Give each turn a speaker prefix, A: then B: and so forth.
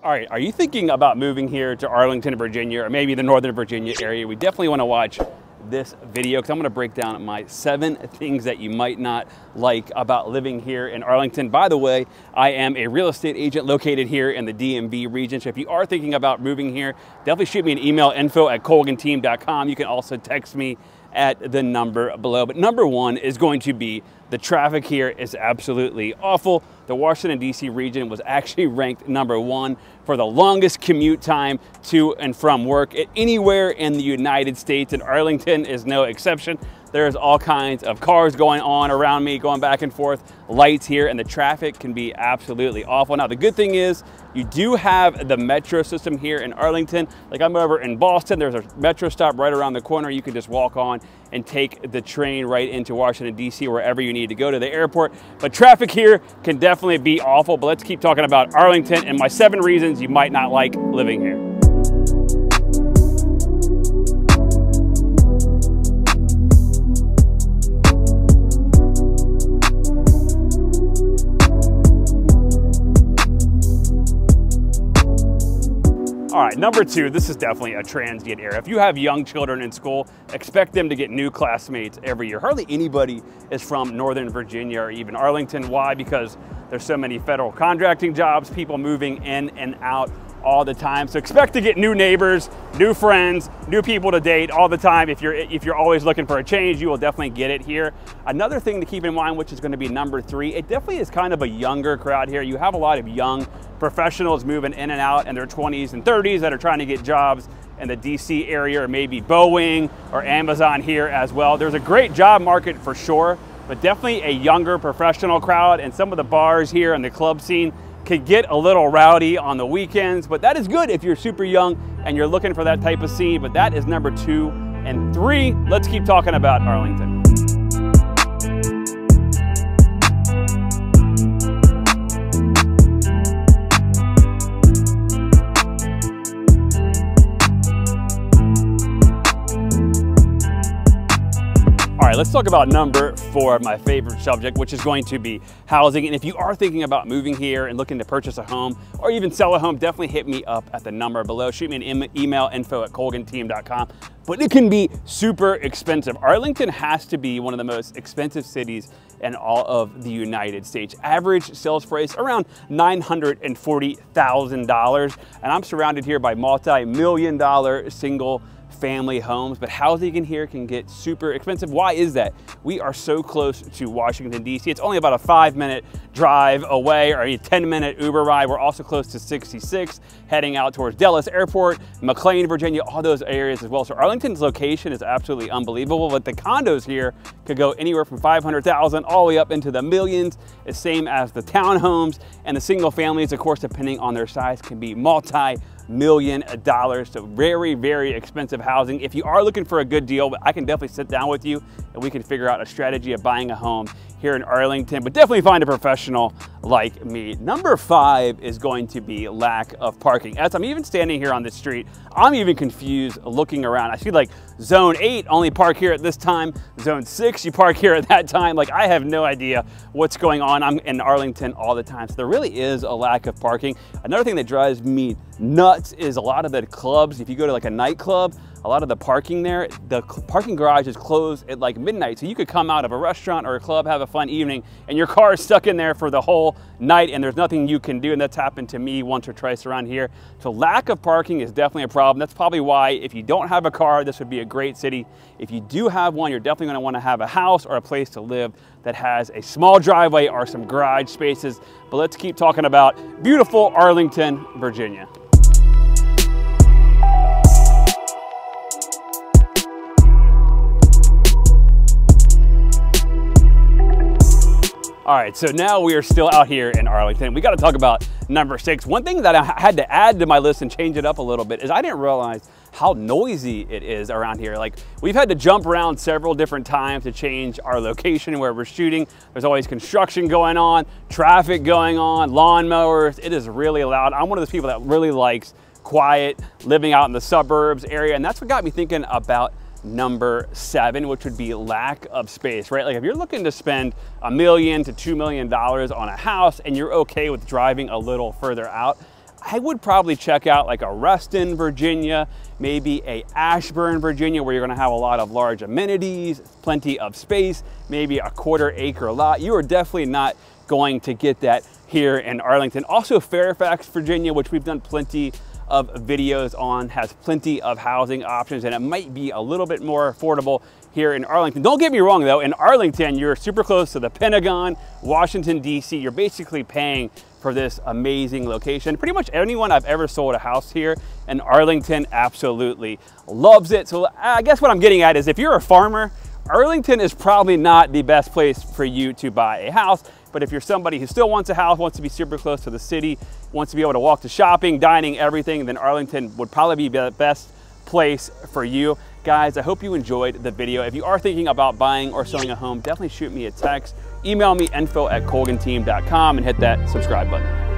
A: All right, are you thinking about moving here to Arlington, Virginia, or maybe the Northern Virginia area? We definitely want to watch this video because I'm going to break down my 7 things that you might not like about living here in Arlington. By the way, I am a real estate agent located here in the DMV region. So if you are thinking about moving here, definitely shoot me an email, info@colganteam.com. You can also text me at the number below. But number 1 is going to be the traffic here is absolutely awful. The Washington, D.C. region was actually ranked number 1 for the longest commute time to and from work anywhere in the United States, and Arlington is no exception. There's all kinds of cars going on around me, going back and forth, lights here, and the traffic can be absolutely awful. Now, the good thing is you do have the metro system here in Arlington. Like I'm over in Boston, there's a metro stop right around the corner. You can just walk on and take the train right into Washington, D.C., wherever you need to go to the airport. But traffic here can definitely be awful. But let's keep talking about Arlington and my 7 reasons you might not like living here. All right, number 2, this is definitely a transient area. If you have young children in school, expect them to get new classmates every year. Hardly anybody is from Northern Virginia or even Arlington. Why? Because there's so many federal contracting jobs, people moving in and out all the time. So expect to get new neighbors, new friends, new people to date all the time. If you're always looking for a change, you will definitely get it here. Another thing to keep in mind, which is going to be number 3, it definitely is kind of a younger crowd here. You have a lot of young professionals moving in and out in their 20s and 30s that are trying to get jobs in the DC area, or maybe Boeing or Amazon here as well. There's a great job market for sure, but definitely a younger professional crowd, and some of the bars here and the club scene could get a little rowdy on the weekends, but that is good if you're super young and you're looking for that type of scene. But that is number 2 and 3. Let's keep talking about Arlington. All right, let's talk about number 4, my favorite subject, which is going to be housing. And if you are thinking about moving here and looking to purchase a home or even sell a home, definitely hit me up at the number below. Shoot me an email, info@colganteam.com. But it can be super expensive. Arlington has to be one of the most expensive cities in all of the United States. Average sales price around $940,000. And I'm surrounded here by multi-million-dollar single family homes, but housing in here can get super expensive. Why is that? We are so close to Washington, D.C. It's only about a 5-minute drive away, or a 10-minute Uber ride. We're also close to 66, heading out towards Dallas Airport, McLean, Virginia, all those areas as well. So Arlington's location is absolutely unbelievable, but the condos here could go anywhere from $500,000 all the way up into the millions. It's same as the townhomes, and the single families, of course, depending on their size, can be multi-million dollars. So very, very expensive housing. If you are looking for a good deal, I can definitely sit down with you and we can figure out a strategy of buying a home here in Arlington, but definitely find a professional like me. Number 5 is going to be lack of parking. As I'm even standing here on the street, I'm even confused looking around. I see like zone 8 only park here at this time, zone 6 you park here at that time. Like I have no idea what's going on. I'm in Arlington all the time, so there really is a lack of parking. Another thing that drives me nuts is a lot of the clubs. If you go to like a nightclub, a lot of the parking there, the parking garage is closed at like midnight. So you could come out of a restaurant or a club, have a fun evening, and your car is stuck in there for the whole night and there's nothing you can do. And that's happened to me once or twice around here. So lack of parking is definitely a problem. That's probably why if you don't have a car, this would be a great city. If you do have one, you're definitely gonna wanna have a house or a place to live that has a small driveway or some garage spaces. But let's keep talking about beautiful Arlington, Virginia. All right, so now we are still out here in Arlington. We got to talk about number 6. One thing that I had to add to my list and change it up a little bit is I didn't realize how noisy it is around here. Like we've had to jump around several different times to change our location where we're shooting. There's always construction going on, traffic going on, lawnmowers. It is really loud. I'm one of those people that really likes quiet, living out in the suburbs area, and that's what got me thinking about number 7, which would be lack of space, right? Like if you're looking to spend $1 million to $2 million on a house and you're okay with driving a little further out, I would probably check out like a Reston, Virginia, maybe a Ashburn, Virginia, where you're gonna have a lot of large amenities, plenty of space, maybe a 1/4 acre lot. You are definitely not going to get that here in Arlington. Also Fairfax, Virginia, which we've done plenty of videos on, has plenty of housing options, and it might be a little bit more affordable here in Arlington. Don't get me wrong though, in Arlington, you're super close to the Pentagon, Washington, D.C. You're basically paying for this amazing location. Pretty much anyone I've ever sold a house here in Arlington absolutely loves it. So I guess what I'm getting at is if you're a farmer, Arlington is probably not the best place for you to buy a house. But if you're somebody who still wants a house, wants to be super close to the city, wants to be able to walk to shopping, dining, everything, then Arlington would probably be the best place for you. Guys, I hope you enjoyed the video. If you are thinking about buying or selling a home, definitely shoot me a text. Email me info@colganteam.com and hit that subscribe button.